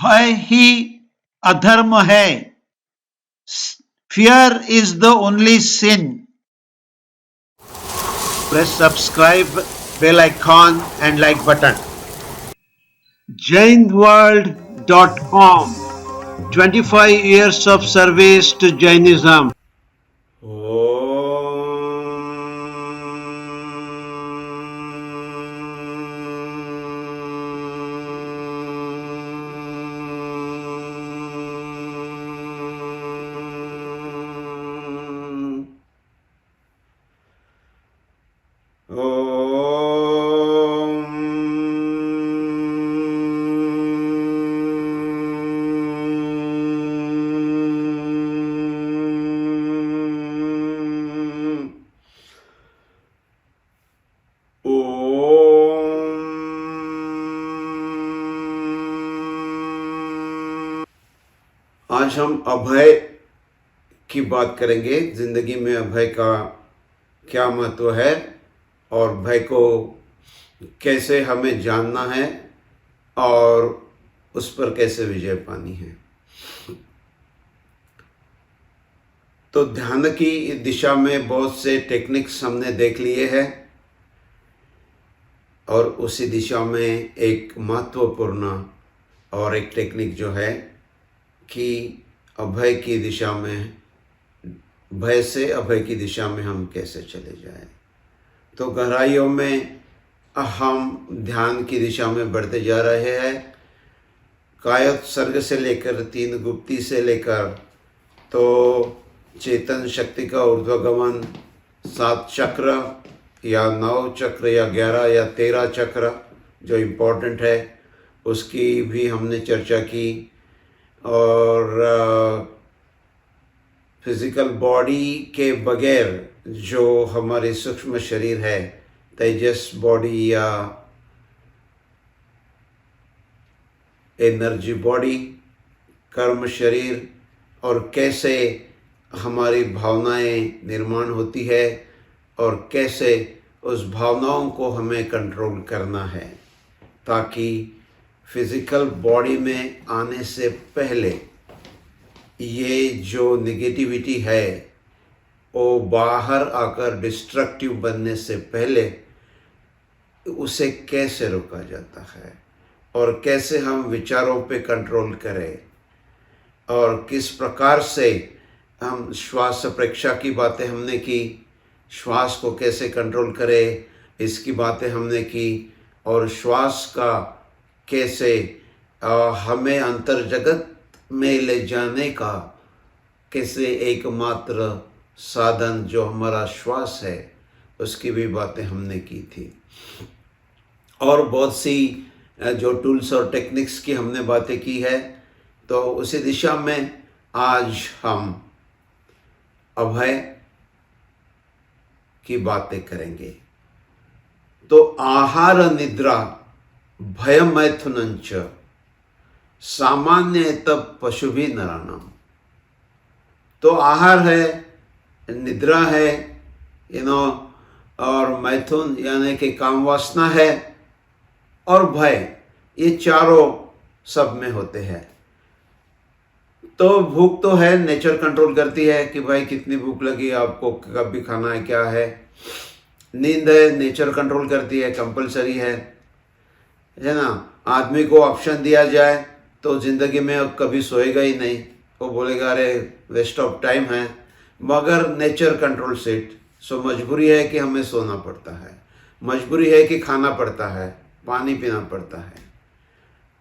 भय ही अधर्म है. Fear is the only sin. Press subscribe, bell icon and like button. Jainworld.com 25 years of service to Jainism. आज हम अभय की बात करेंगे. जिंदगी में अभय का क्या महत्व है और भय को कैसे हमें जानना है और उस पर कैसे विजय पानी है. तो ध्यान की दिशा में बहुत से टेक्निक्स हमने देख लिए हैं और उसी दिशा में एक महत्वपूर्ण और एक टेक्निक जो है कि अभय की दिशा में, भय से अभय की दिशा में हम कैसे चले जाएं. तो गहराइयों में हम ध्यान की दिशा में बढ़ते जा रहे हैं. कायोत्सर्ग सर्ग से लेकर तीन गुप्ती से लेकर तो चेतन शक्ति का ऊर्ध्वगमन, 7 चक्र या 9 चक्र या 11 या 13 चक्र जो इम्पोर्टेंट है उसकी भी हमने चर्चा की. और फिजिकल बॉडी के बगैर जो हमारे सूक्ष्म शरीर है, तेजस बॉडी या एनर्जी बॉडी, कर्म शरीर, और कैसे हमारी भावनाएं निर्माण होती है और कैसे उस भावनाओं को हमें कंट्रोल करना है ताकि फिजिकल बॉडी में आने से पहले ये जो नेगेटिविटी है वो बाहर आकर डिस्ट्रक्टिव बनने से पहले उसे कैसे रोका जाता है और कैसे हम विचारों पे कंट्रोल करें और किस प्रकार से हम श्वास प्रेक्षा की बातें हमने की, श्वास को कैसे कंट्रोल करें इसकी बातें हमने की, और श्वास का कैसे हमें अंतर जगत में ले जाने का कैसे एकमात्र साधन जो हमारा श्वास है उसकी भी बातें हमने की थी. और बहुत सी जो टूल्स और टेक्निक्स की हमने बातें की है. तो उसी दिशा में आज हम अभय की बातें करेंगे. तो आहार निद्रा भयमैथुनंच सामान्य तब पशु भी नराणाम. तो आहार है, निद्रा है, और मैथुन यानी कि काम वासना है, और भय, ये चारों सब में होते हैं. तो भूख तो है, नेचर कंट्रोल करती है कि भाई कितनी भूख लगी, आपको कब भी खाना है, क्या है. नींद है, नेचर कंट्रोल करती है, कंपलसरी है ना. आदमी को ऑप्शन दिया जाए तो ज़िंदगी में अब कभी सोएगा ही नहीं, वो बोलेगा अरे वेस्ट ऑफ टाइम है, मगर नेचर कंट्रोल इट. सो मजबूरी है कि हमें सोना पड़ता है, मजबूरी है कि खाना पड़ता है, पानी पीना पड़ता है.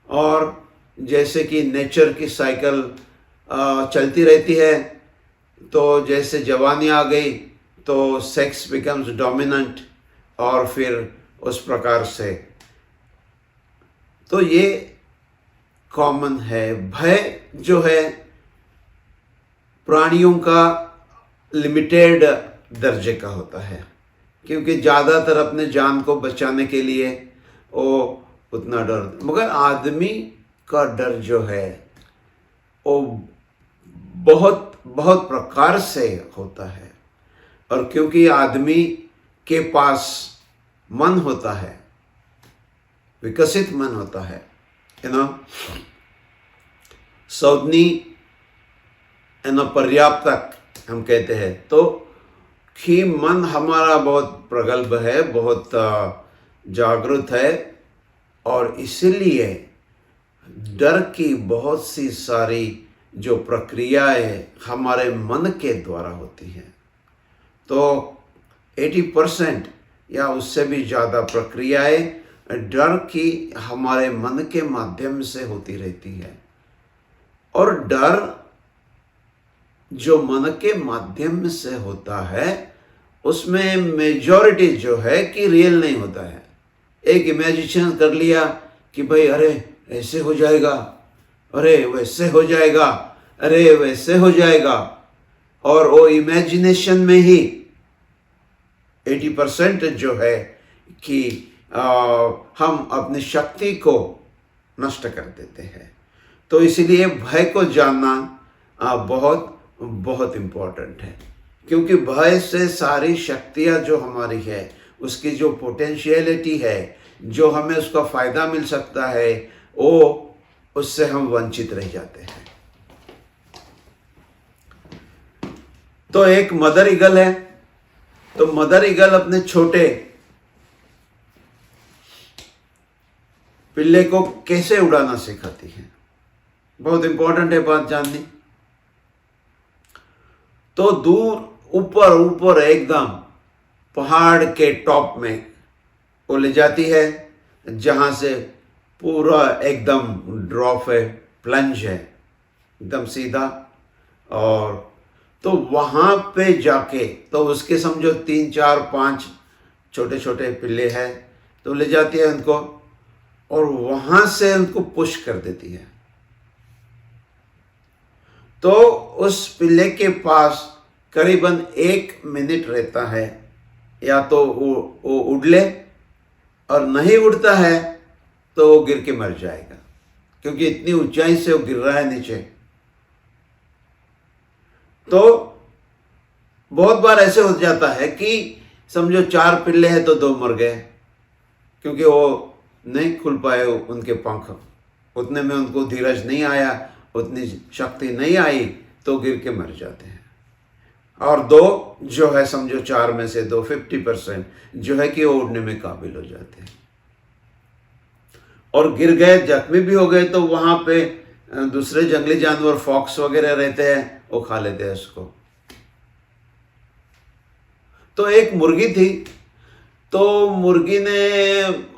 और जैसे कि नेचर की साइकिल चलती रहती है, तो जैसे जवानी आ गई तो सेक्स बिकम्स डोमिनेंट और फिर उस प्रकार से. तो ये कॉमन है. भय जो है प्राणियों का लिमिटेड दर्जे का होता है क्योंकि ज़्यादातर अपने जान को बचाने के लिए वो उतना डर, मगर आदमी का डर जो है वो बहुत बहुत प्रकार से होता है. और क्योंकि आदमी के पास मन होता है, विकसित मन होता है, सौदनी पर्याप्तक हम कहते हैं। तो कि मन हमारा बहुत प्रगल्भ है, बहुत जागरूक है, और इसलिए डर की बहुत सी सारी जो प्रक्रियाएं हमारे मन के द्वारा होती हैं। तो 80% या उससे भी ज़्यादा प्रक्रियाएं डर की हमारे मन के माध्यम से होती रहती है। और डर जो मन के माध्यम से होता है उसमें मेजॉरिटी जो है कि रियल नहीं होता है। एक इमेजिनेशन कर लिया कि भाई अरे ऐसे हो जाएगा, अरे वैसे हो जाएगा, अरे वैसे हो जाएगा, और वो इमेजिनेशन में ही 80% जो है कि हम अपनी शक्ति को नष्ट कर देते हैं। तो इसलिए भय को जानना बहुत बहुत इम्पोर्टेंट है, क्योंकि भय से सारी शक्तियाँ जो हमारी है, उसकी जो पोटेंशियलिटी है, जो हमें उसका फ़ायदा मिल सकता है, वो उससे हम वंचित रह जाते हैं। तो एक मदर ईगल है, तो मदर ईगल अपने छोटे पिल्ले को कैसे उड़ाना सिखाती है, बहुत इंपॉर्टेंट है बात जाननी। तो दूर ऊपर ऊपर एकदम पहाड़ के टॉप में वो ले जाती है, जहाँ से पूरा एकदम ड्रॉप है, प्लंज है, एकदम सीधा। और तो वहाँ पे जाके तो उसके समझो 3 4 5 छोटे छोटे पिल्ले हैं, तो ले जाती है उनको और वहाँ से उनको पुश कर देती है। तो उस पिल्ले के पास करीबन 1 मिनट रहता है, या तो वो उड़ ले, और नहीं उड़ता है तो वो गिर के मर जाएगा, क्योंकि इतनी ऊंचाई से वो गिर रहा है नीचे। तो बहुत बार ऐसे हो जाता है कि समझो 4 पिल्ले हैं तो 2 मर गए, क्योंकि वो नहीं खुल पाए उनके पंख, उतने में उनको धीरज नहीं आया, उतनी शक्ति नहीं आई, तो गिर के मर जाते हैं। और 2 जो है समझो 4 में से 2 50% जो है कि वो उड़ने में काबिल हो जाते हैं। और गिर गए, जख्मी भी हो गए, तो वहाँ पे दूसरे जंगली जानवर फॉक्स वगैरह रहते हैं, वो खा लेते हैं उसको। तो एक मुर्गी थी, तो मुर्गी ने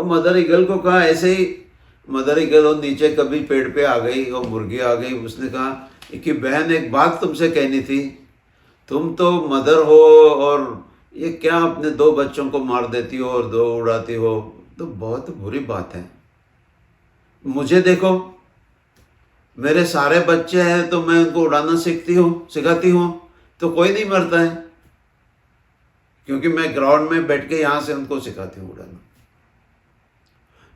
मदर ईगल को कहा, ऐसे ही मदर ईगल और नीचे कभी पेड़ पे आ गई और मुर्गी आ गई, उसने कहा कि बहन एक बात तुमसे कहनी थी, तुम तो मदर हो और ये क्या अपने 2 बच्चों को मार देती हो और 2 उड़ाती हो, तो बहुत बुरी बात है। मुझे देखो, मेरे सारे बच्चे हैं तो मैं उनको उड़ाना सिखाती हूँ, तो कोई नहीं मरता है, क्योंकि मैं ग्राउंड में बैठ के यहाँ से उनको सिखाती हूँ उड़ाना।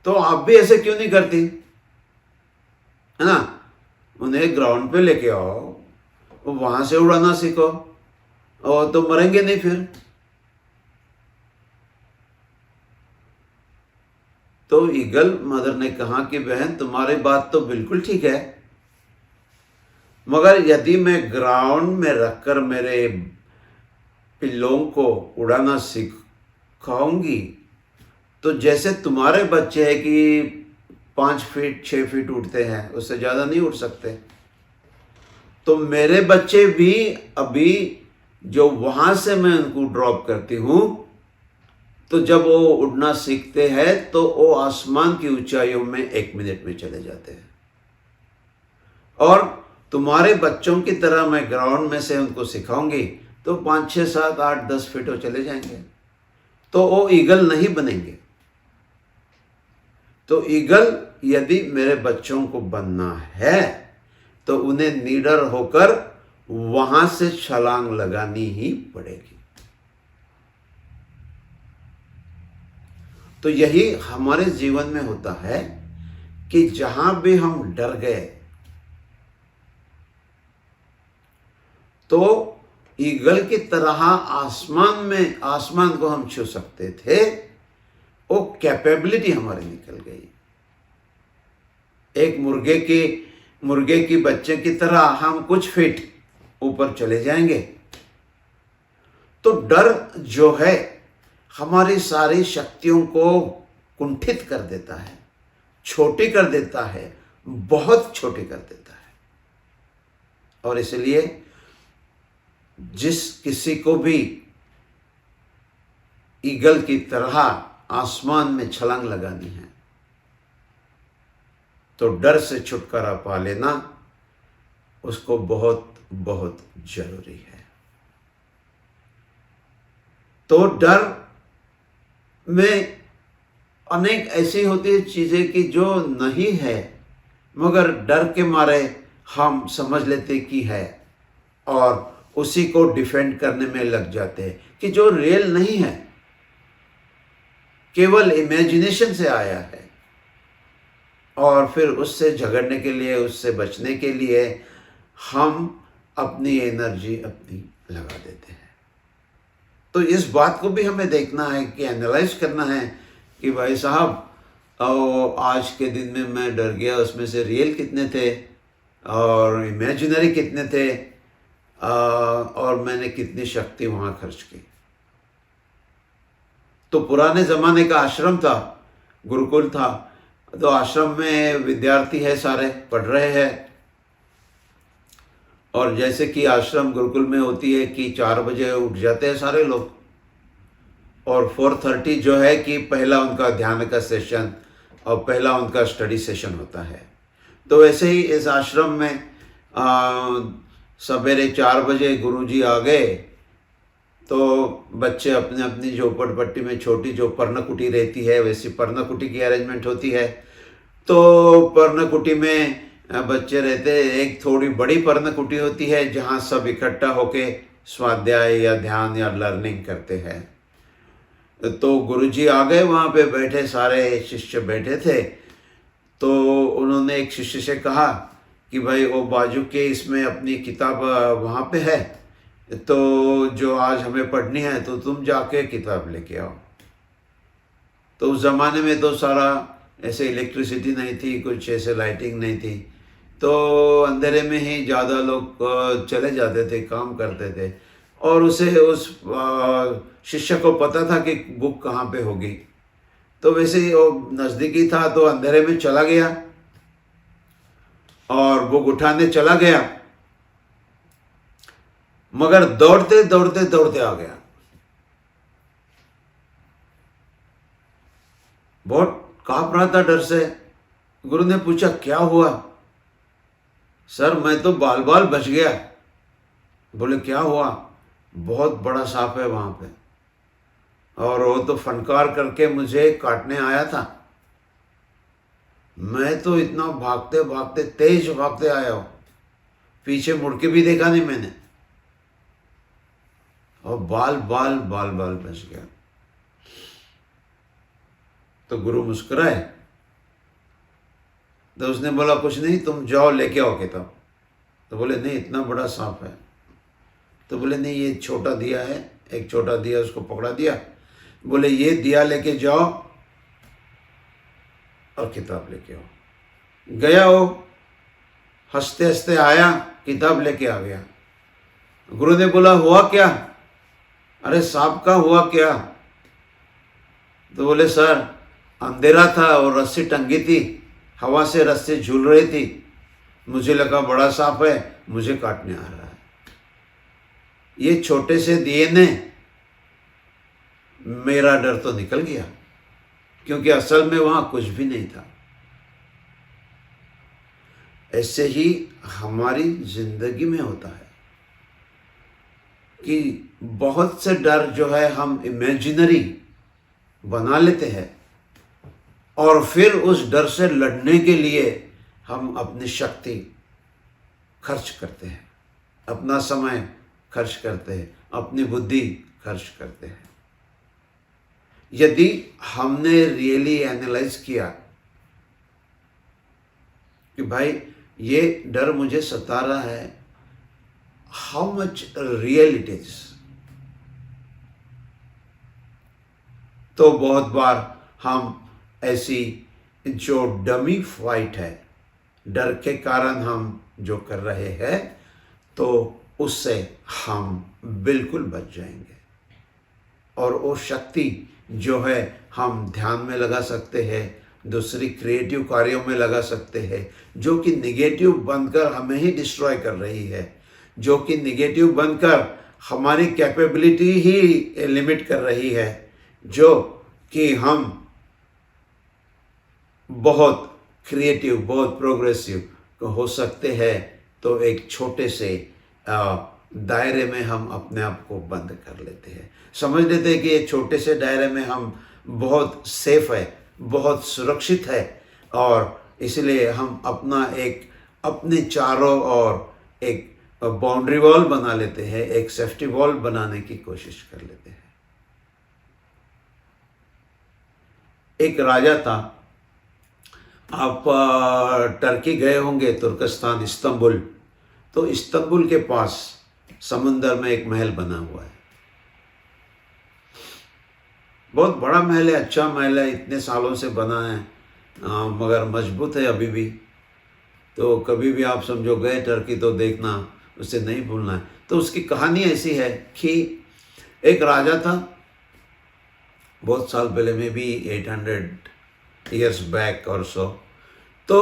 तो आप भी ऐसे क्यों नहीं करती, है ना? उन्हें ग्राउंड पे लेके आओ, वो वहां से उड़ाना सीखो, और तो मरेंगे नहीं फिर। तो ईगल मदर ने कहा कि बहन तुम्हारी बात तो बिल्कुल ठीक है, मगर यदि मैं ग्राउंड में रखकर मेरे पिल्लों को उड़ाना सिखाऊंगी, तो जैसे तुम्हारे बच्चे हैं कि 5 फीट 6 फीट उड़ते हैं, उससे ज़्यादा नहीं उड़ सकते, तो मेरे बच्चे भी अभी जो वहाँ से मैं उनको ड्रॉप करती हूँ, तो जब वो उड़ना सीखते हैं तो वो आसमान की ऊंचाइयों में 1 मिनट में चले जाते हैं। और तुम्हारे बच्चों की तरह मैं ग्राउंड में से उनको सिखाऊंगी तो 5 6 7 8 10 फीट वो चले जाएंगे, तो वो ईगल नहीं बनेंगे। तो ईगल यदि मेरे बच्चों को बनना है तो उन्हें निडर होकर वहां से छलांग लगानी ही पड़ेगी। तो यही हमारे जीवन में होता है कि जहां भी हम डर गए तो ईगल की तरह आसमान को हम छू सकते थे, वो कैपेबिलिटी हमारी निकल गई। एक मुर्गे की मुर्गे की बच्चे की तरह हम कुछ फीट ऊपर चले जाएंगे। तो डर जो है हमारी सारी शक्तियों को कुंठित कर देता है, छोटी कर देता है, बहुत छोटी कर देता है। और इसलिए जिस किसी को भी ईगल की तरह आसमान में छलांग लगानी है तो डर से छुटकारा पा लेना उसको बहुत बहुत जरूरी है। तो डर में अनेक ऐसी होती है चीजें कि जो नहीं है मगर डर के मारे हम समझ लेते कि है और उसी को डिफेंड करने में लग जाते हैं कि जो रियल नहीं है, केवल इमेजिनेशन से आया है। और फिर उससे झगड़ने के लिए, उससे बचने के लिए हम अपनी एनर्जी अपनी लगा देते हैं। तो इस बात को भी हमें देखना है कि एनालाइज करना है कि भाई साहब आज के दिन में मैं डर गया, उसमें से रियल कितने थे और इमेजिनरी कितने थे और मैंने कितनी शक्ति वहाँ खर्च की। तो पुराने ज़माने का आश्रम था, गुरुकुल था, तो आश्रम में विद्यार्थी है, सारे पढ़ रहे हैं। और जैसे कि आश्रम गुरुकुल में होती है कि 4 बजे उठ जाते हैं सारे लोग और 4:30 जो है कि पहला उनका ध्यान का सेशन और पहला उनका स्टडी सेशन होता है। तो वैसे ही इस आश्रम में सवेरे 4 बजे गुरुजी आ गए तो बच्चे अपने अपनी झोपड़पट्टी में छोटी जो पर्णकुटी रहती है वैसी पर्णकुटी की अरेंजमेंट होती है। तो पर्णकुटी में बच्चे रहते हैं। एक थोड़ी बड़ी पर्णकुटी होती है जहाँ सब इकट्ठा होके स्वाध्याय या ध्यान या लर्निंग करते हैं। तो गुरुजी आ गए, वहाँ पे बैठे सारे शिष्य बैठे थे। तो उन्होंने एक शिष्य से कहा कि भाई वो बाजू के इसमें अपनी किताब वहाँ पे है, तो जो आज हमें पढ़नी है तो तुम जाके किताब लेके आओ। तो उस ज़माने में तो सारा ऐसे इलेक्ट्रिसिटी नहीं थी, कुछ ऐसे लाइटिंग नहीं थी, तो अंधेरे में ही ज़्यादा लोग चले जाते थे, काम करते थे। और उसे उस शिष्य को पता था कि बुक कहाँ पे होगी, तो वैसे ही वो नज़दीकी था तो अंधेरे में चला गया और बुक उठाने चला गया, मगर दौड़ते दौड़ते दौड़ते आ गया। बहुत कांप रहा था डर से। गुरु ने पूछा क्या हुआ? सर मैं तो बाल बाल बच गया। बोले क्या हुआ? बहुत बड़ा सांप है वहां पे और वो तो फनकार करके मुझे काटने आया था। मैं तो इतना भागते भागते तेज भागते आया हूं, पीछे मुड़ के भी देखा नहीं मैंने और बाल बाल बाल बाल बच गया। तो गुरु मुस्कुराए। तो उसने बोला कुछ नहीं, तुम जाओ लेके आओ किताब। तो बोले नहीं इतना बड़ा सांप है। तो बोले नहीं ये छोटा दिया है, एक छोटा दिया, उसको पकड़ा दिया। बोले ये दिया लेके जाओ और किताब लेके आओ। गया वो, हंसते हंसते आया, किताब लेके आ गया। गुरु ने बोला हुआ क्या? अरे सांप का हुआ क्या? तो बोले सर अंधेरा था और रस्सी टंगी थी, हवा से रस्सी झूल रही थी, मुझे लगा बड़ा सांप है, मुझे काटने आ रहा है। ये छोटे से दिए ने मेरा डर तो निकल गया, क्योंकि असल में वहां कुछ भी नहीं था। ऐसे ही हमारी जिंदगी में होता है कि बहुत से डर जो है हम इमेजिनरी बना लेते हैं और फिर उस डर से लड़ने के लिए हम अपनी शक्ति खर्च करते हैं, अपना समय खर्च करते हैं, अपनी बुद्धि खर्च करते हैं। यदि हमने रियली एनालाइज किया कि भाई ये डर मुझे सता रहा है, how much real it is, तो बहुत बार हम ऐसी जो डमी फाइट है डर के कारण हम जो कर रहे हैं तो उससे हम बिल्कुल बच जाएंगे। और वो शक्ति जो है हम ध्यान में लगा सकते हैं, दूसरी क्रिएटिव कार्यों में लगा सकते हैं, जो कि निगेटिव बनकर हमें ही डिस्ट्रॉय कर रही है, जो कि निगेटिव बनकर हमारी कैपेबिलिटी ही लिमिट कर रही है, जो कि हम बहुत क्रिएटिव, बहुत प्रोग्रेसिव हो सकते हैं। तो एक छोटे से दायरे में हम अपने आप को बंद कर लेते हैं, समझ लेते हैं कि एक छोटे से दायरे में हम बहुत सेफ है, बहुत सुरक्षित है, और इसलिए हम अपने चारों ओर एक बाउंड्री वॉल बना लेते हैं, एक सेफ्टी वॉल बनाने की कोशिश कर लेते हैं। एक राजा था, आप टर्की गए होंगे, तुर्कस्तान, इस्तांबुल। तो इस्तांबुल के पास समुंदर में एक महल बना हुआ है, बहुत बड़ा महल है, अच्छा महल है, इतने सालों से बना है, मगर मजबूत है अभी भी। तो कभी भी आप समझो गए टर्की तो देखना, उसे नहीं भूलना है। तो उसकी कहानी ऐसी है कि एक राजा था, बहुत साल पहले में भी 800 ईयर्स बैक और सो। तो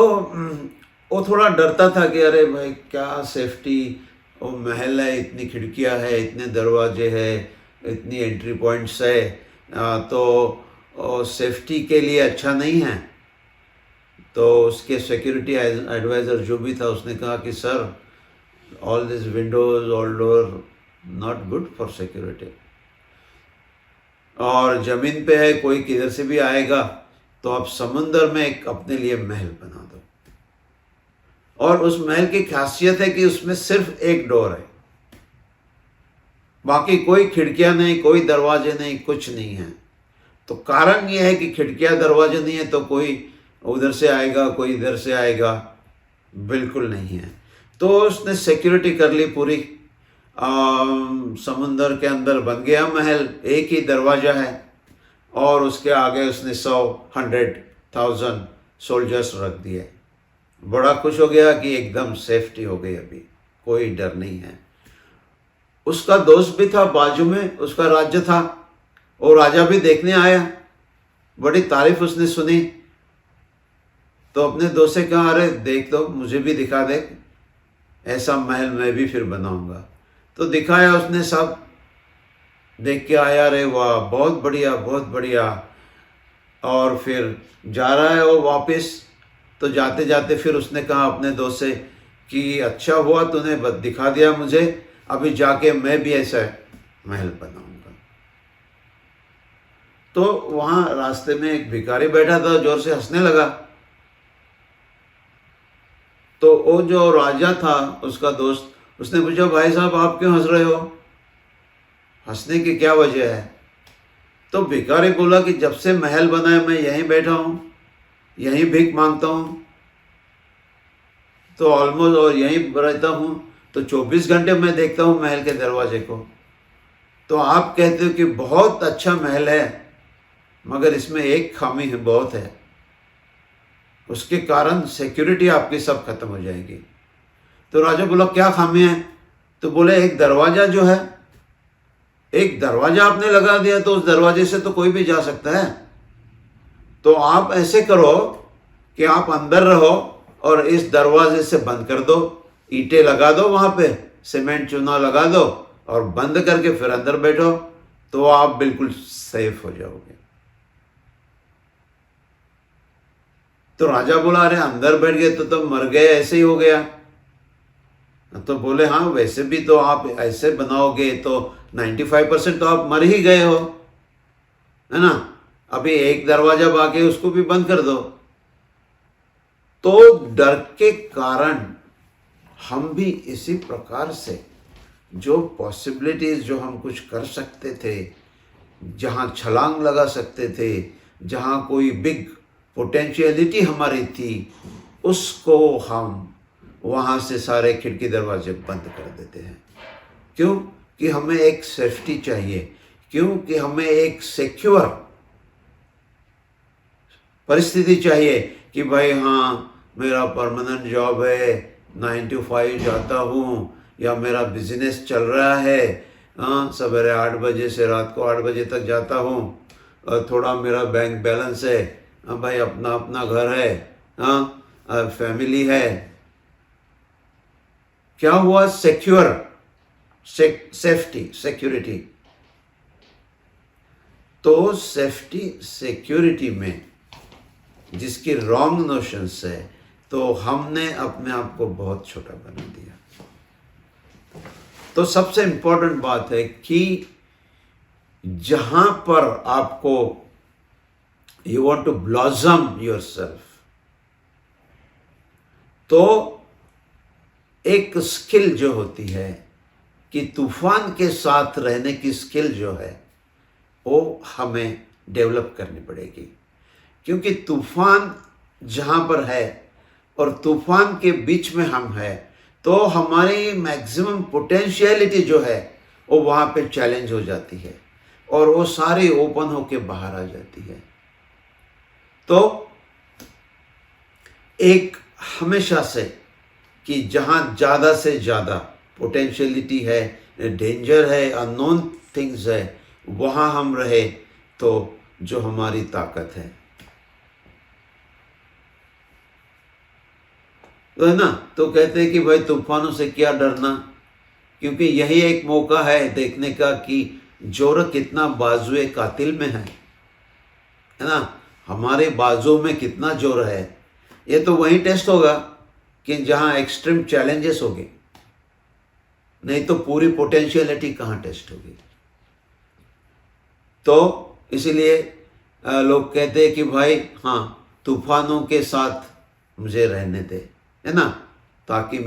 वो थोड़ा डरता था कि अरे भाई क्या सेफ्टी, वो महल है, इतनी खिड़कियां है, इतने दरवाजे हैं, इतनी एंट्री पॉइंट्स है, तो सेफ्टी के लिए अच्छा नहीं है। तो उसके सिक्योरिटी एडवाइज़र जो भी था उसने कहा कि sir, all this Windows, all door not good for security, और ज़मीन पे है, कोई किधर से भी आएगा, तो आप समुंदर में एक अपने लिए महल बना दो। और उस महल की खासियत है कि उसमें सिर्फ एक डोर है, बाकी कोई खिड़कियां नहीं, कोई दरवाजे नहीं, कुछ नहीं है। तो कारण यह है कि खिड़कियां दरवाजे नहीं है तो कोई उधर से आएगा, कोई इधर से आएगा, बिल्कुल नहीं है। तो उसने सिक्योरिटी कर ली पूरी, समुंदर के अंदर बन गया महल, एक ही दरवाज़ा है, और उसके आगे उसने 100,000 सोल्जर्स रख दिए। बड़ा खुश हो गया कि एकदम सेफ्टी हो गई, अभी कोई डर नहीं है। उसका दोस्त भी था बाजू में, उसका राज्य था, और राजा भी देखने आया, बड़ी तारीफ उसने सुनी। तो अपने दोस्त से कहा, अरे देख दो, मुझे भी दिखा दे, ऐसा महल मैं भी फिर बनाऊंगा। तो दिखाया उसने, सब देख के आया, अरे वाह, बहुत बढ़िया, बहुत बढ़िया। और फिर जा रहा है वो वापस। तो जाते जाते फिर उसने कहा अपने दोस्त से कि अच्छा हुआ तूने दिखा दिया मुझे, अभी जाके मैं भी ऐसा महल बनाऊंगा। तो वहाँ रास्ते में एक भिखारी बैठा था, जोर से हंसने लगा। तो वो जो राजा था, उसका दोस्त, उसने पूछा, भाई साहब आप क्यों हंस रहे हो, हंसने की क्या वजह है? तो भिखारी बोला कि जब से महल बना है मैं यहीं बैठा हूँ, यहीं भीख मांगता हूँ, तो ऑलमोस्ट, और यहीं रहता हूँ, तो 24 घंटे मैं देखता हूँ महल के दरवाजे को। तो आप कहते हो कि बहुत अच्छा महल है, मगर इसमें एक खामी है, बहुत है, उसके कारण सिक्योरिटी आपकी सब खत्म हो जाएगी। तो राजा बोला क्या खामी है? तो बोले एक दरवाज़ा जो है, एक दरवाज़ा आपने लगा दिया तो उस दरवाजे से तो कोई भी जा सकता है। तो आप ऐसे करो कि आप अंदर रहो और इस दरवाजे से बंद कर दो, ईंटें लगा दो, वहाँ पे सीमेंट चूना लगा दो और बंद करके फिर अंदर बैठो, तो आप बिल्कुल सेफ हो जाओगे। तो राजा बोला, अरे अंदर बैठ गए तो मर गए, ऐसे ही हो गया। तो बोले हाँ, वैसे भी तो आप ऐसे बनाओगे तो 95% तो आप मर ही गए हो, है ना। अभी एक दरवाजा बाकी है, उसको भी बंद कर दो। तो डर के कारण हम भी इसी प्रकार से जो पॉसिबिलिटीज, जो हम कुछ कर सकते थे, जहाँ छलांग लगा सकते थे, जहाँ कोई बिग पोटेंशियलिटी हमारी थी, उसको हम वहाँ से सारे खिड़की दरवाजे बंद कर देते हैं। क्यों? कि हमें एक सेफ्टी चाहिए, क्योंकि हमें एक सिक्योर परिस्थिति चाहिए कि भाई हाँ, मेरा परमानेंट जॉब है, 9 to 5 जाता हूँ, या मेरा बिजनेस चल रहा है, सवेरे 8 बजे से रात को 8 बजे तक जाता हूँ, और थोड़ा मेरा बैंक बैलेंस है, भाई अपना अपना घर है, फैमिली है, क्या हुआ? Secure, safety, security. तो सेफ्टी सिक्योरिटी में जिसकी रॉन्ग नोशंस है, तो हमने अपने आप को बहुत छोटा बना दिया। तो सबसे इंपॉर्टेंट बात है कि जहां पर आपको you want to blossom yourself, तो एक स्किल जो होती है कि तूफान के साथ रहने की स्किल जो है वो हमें डेवलप करनी पड़ेगी। क्योंकि तूफान जहाँ पर है और तूफान के बीच में हम हैं, तो हमारी मैक्सिमम पोटेंशियलिटी जो है वो वहाँ पे चैलेंज हो जाती है और वो सारी ओपन होके बाहर आ जाती है। तो एक हमेशा से कि जहाँ ज़्यादा से ज़्यादा पोटेंशियलिटी है, डेंजर है, अननोन थिंग्स है, वहाँ हम रहे तो जो हमारी ताकत है, तो है ना। तो कहते हैं कि भाई तूफानों से क्या डरना, क्योंकि यही एक मौका है देखने का कि जोर कितना बाजुए कातिल में है ना। हमारे बाजू में कितना जोर है, ये तो वही टेस्ट होगा कि जहाँ एक्सट्रीम चैलेंजेस होंगे, नहीं तो पूरी पोटेंशियलिटी कहाँ टेस्ट होगी। तो इसीलिए लोग कहते हैं कि भाई हाँ, तूफानों के साथ मुझे रहने दे, है ना, ताकि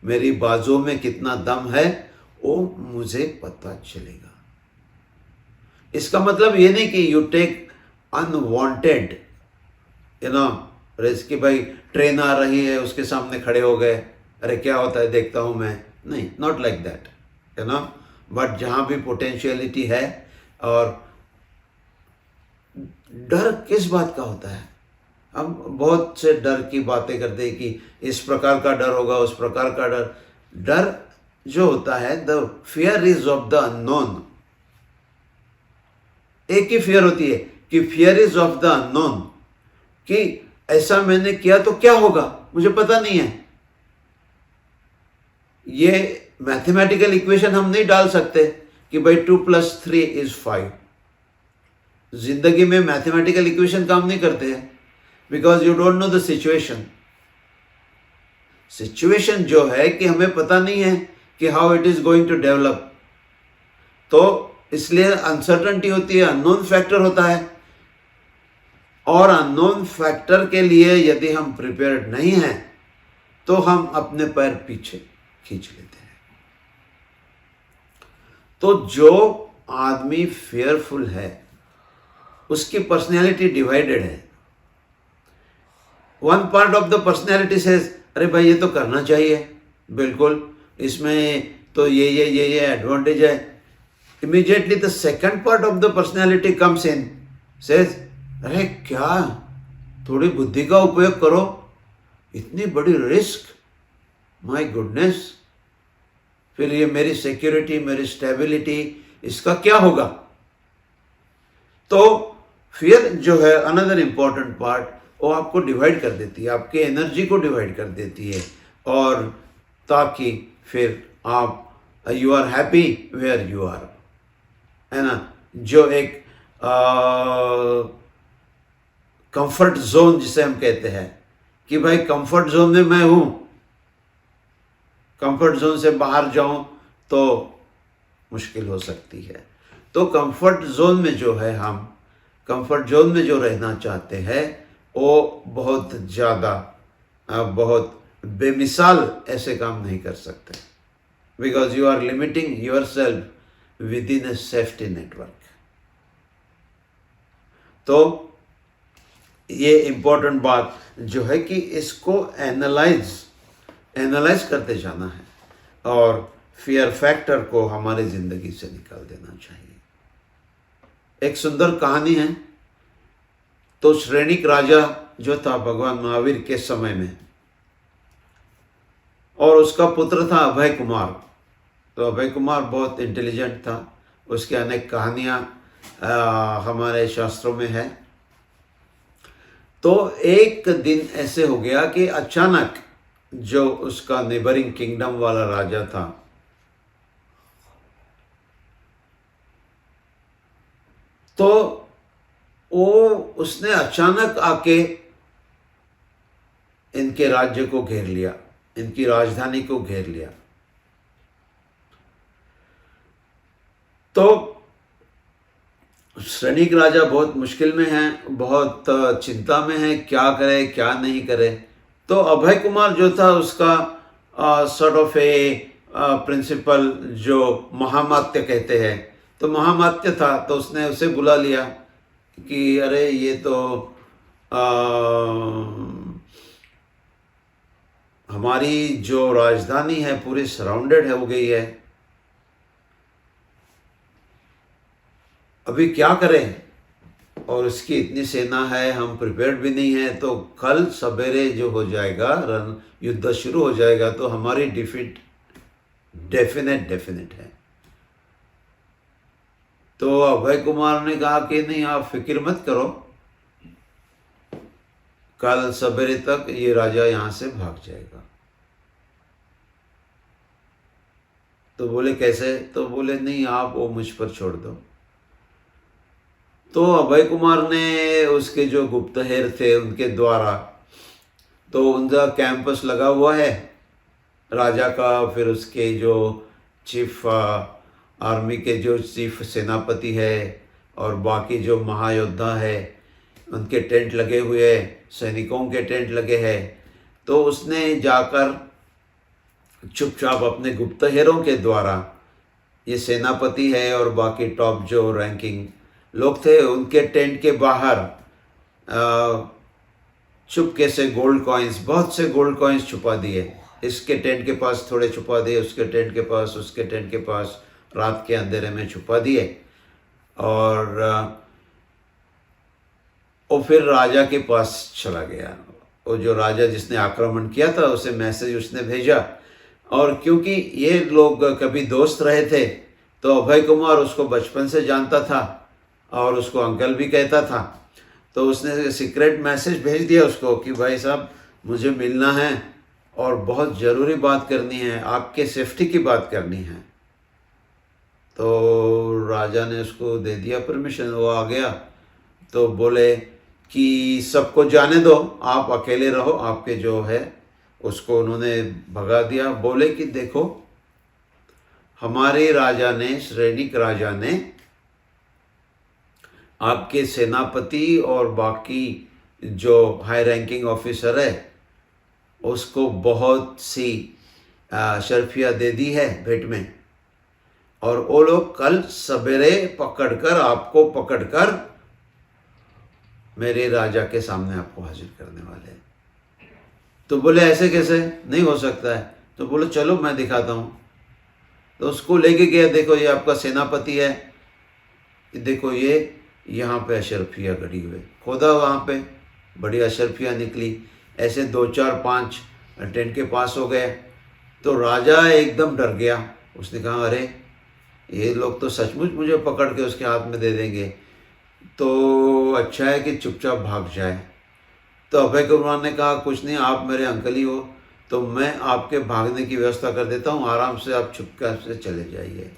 मेरी बाजू में कितना दम है वो मुझे पता चलेगा। इसका मतलब ये नहीं कि यू टेक अनवांटेड रिस्क, कि भाई ट्रेन आ रही है उसके सामने खड़े हो गए, अरे क्या होता है देखता हूँ मैं, नहीं, नॉट लाइक दैट, है ना। बट जहाँ भी पोटेंशियलिटी है, और डर किस बात का होता है, हम बहुत से डर की बातें करते हैं कि इस प्रकार का डर होगा, उस प्रकार का डर जो होता है, the fear is of the unknown. एक ही फियर होती है कि fear is of the unknown, कि ऐसा मैंने किया तो क्या होगा, मुझे पता नहीं है। ये मैथमेटिकल इक्वेशन हम नहीं डाल सकते कि भाई 2 + 3 = 5। जिंदगी में मैथमेटिकल इक्वेशन काम नहीं करते हैं, because you don't know the situation जो है कि हमें पता नहीं है कि how it is going to develop. तो इसलिए अनसर्टेनिटी होती है, अननोन फैक्टर होता है, और अननोन फैक्टर के लिए यदि हम प्रिपेयर्ड नहीं हैं तो हम अपने पैर पीछे खींच लेते हैं। तो जो आदमी फेयरफुल है उसकी पर्सनैलिटी डिवाइडेड है। One part of the personality says, अरे भाई ये तो करना चाहिए, बिल्कुल इसमें तो ये एडवांटेज है। Immediately the second part of the personality comes in, says, अरे क्या, थोड़ी बुद्धि का उपयोग करो, इतनी बड़ी रिस्क, माय गुडनेस, फिर ये मेरी सिक्योरिटी, मेरी स्टेबिलिटी, इसका क्या होगा। तो फियर जो है अनदर इंपॉर्टेंट पार्ट, वो आपको डिवाइड कर देती है, आपके एनर्जी को डिवाइड कर देती है, और ताकि फिर आप you are happy where you are, है ना। जो एक कंफर्ट जोन जिसे हम कहते हैं कि भाई कंफर्ट जोन में मैं हूं, कंफर्ट जोन से बाहर जाऊं तो मुश्किल हो सकती है। तो कंफर्ट जोन में जो है, हम कंफर्ट जोन में जो रहना चाहते हैं वो बहुत ज़्यादा, बहुत बेमिसाल ऐसे काम नहीं कर सकते, because you are limiting yourself within a safety network. तो ये इम्पोर्टेंट बात जो है कि इसको एनालाइज करते जाना है, और फियर फैक्टर को हमारी ज़िंदगी से निकाल देना चाहिए। एक सुंदर कहानी है। तो श्रेणिक राजा जो था भगवान महावीर के समय में, और उसका पुत्र था अभय कुमार। तो अभय कुमार बहुत इंटेलिजेंट था, उसकी अनेक कहानियाँ हमारे शास्त्रों में है। तो एक दिन ऐसे हो गया कि अचानक जो उसका नेबरिंग किंगडम वाला राजा था, तो वो उसने अचानक आके इनके राज्य को घेर लिया, इनकी राजधानी को घेर लिया। तो श्रेणिक राजा बहुत मुश्किल में है, बहुत चिंता में है, क्या करे क्या नहीं करे। तो अभय कुमार जो था उसका सॉर्ट ऑफ ए प्रिंसिपल, जो महामात्य कहते हैं, तो महामात्य था। तो उसने उसे बुला लिया कि अरे ये तो हमारी जो राजधानी है पूरी सराउंडेड हो गई है, अभी क्या करें, और इसकी इतनी सेना है, हम प्रिपेयर्ड भी नहीं है। तो कल सवेरे जो हो जाएगा, युद्ध शुरू हो जाएगा, तो हमारी डिफीट डेफिनेट है। तो अभय कुमार ने कहा कि नहीं, आप फिक्र मत करो, कल सवेरे तक ये राजा यहाँ से भाग जाएगा। तो बोले कैसे? तो बोले नहीं, आप वो मुझ पर छोड़ दो। तो अभय कुमार ने उसके जो गुप्तहेर थे उनके द्वारा, तो उनका कैंपस लगा हुआ है राजा का, फिर उसके जो चीफ आर्मी के जो चीफ सेनापति है और बाकी जो महायोद्धा है, उनके टेंट लगे हुए हैं, सैनिकों के टेंट लगे हैं। तो उसने जाकर चुपचाप अपने गुप्तहेरों के द्वारा, ये सेनापति है और बाकी टॉप जो रैंकिंग लोग थे, उनके टेंट के बाहर चुपके से गोल्ड कॉइन्स, बहुत से गोल्ड कॉइन्स छुपा दिए। इसके टेंट के पास थोड़े छुपा दिए, उसके टेंट के पास, उसके टेंट के पास, रात के अंधेरे में छुपा दिए। और वो फिर राजा के पास चला गया। वो जो राजा जिसने आक्रमण किया था, उसे मैसेज उसने भेजा। और क्योंकि ये लोग कभी दोस्त रहे थे, तो अभय कुमार उसको बचपन से जानता था और उसको अंकल भी कहता था। तो उसने सीक्रेट मैसेज भेज दिया उसको कि भाई साहब, मुझे मिलना है और बहुत ज़रूरी बात करनी है, आपके सेफ्टी की बात करनी है। तो राजा ने उसको दे दिया परमिशन, वो आ गया। तो बोले कि सबको जाने दो, आप अकेले रहो। आपके जो है उसको उन्होंने भगा दिया। बोले कि देखो, हमारे राजा ने, श्रेणिक राजा ने, आपके सेनापति और बाकी जो हाई रैंकिंग ऑफिसर है उसको बहुत सी शर्फिया दे दी है भेंट में, और वो लोग कल सवेरे आपको पकड़कर मेरे राजा के सामने आपको हाजिर करने वाले हैं। तो बोले ऐसे कैसे, नहीं हो सकता है। तो बोले चलो मैं दिखाता हूँ। तो उसको लेके गया, देखो ये आपका सेनापति है, देखो ये यहाँ पे अशरफिया गड़ी हुए, खोदा वहाँ पे, बड़ी अशरफिया निकली। ऐसे 2 4 5 टेंट के पास हो गए। तो राजा एकदम डर गया। उसने कहा अरे ये लोग तो सचमुच मुझे पकड़ के उसके हाथ में दे देंगे, तो अच्छा है कि चुपचाप भाग जाए। तो अभय कुमार ने कहा कुछ नहीं, आप मेरे अंकल ही हो, तो मैं आपके भागने की व्यवस्था कर देता हूँ, आराम से आप चुपचाप से चले जाइए।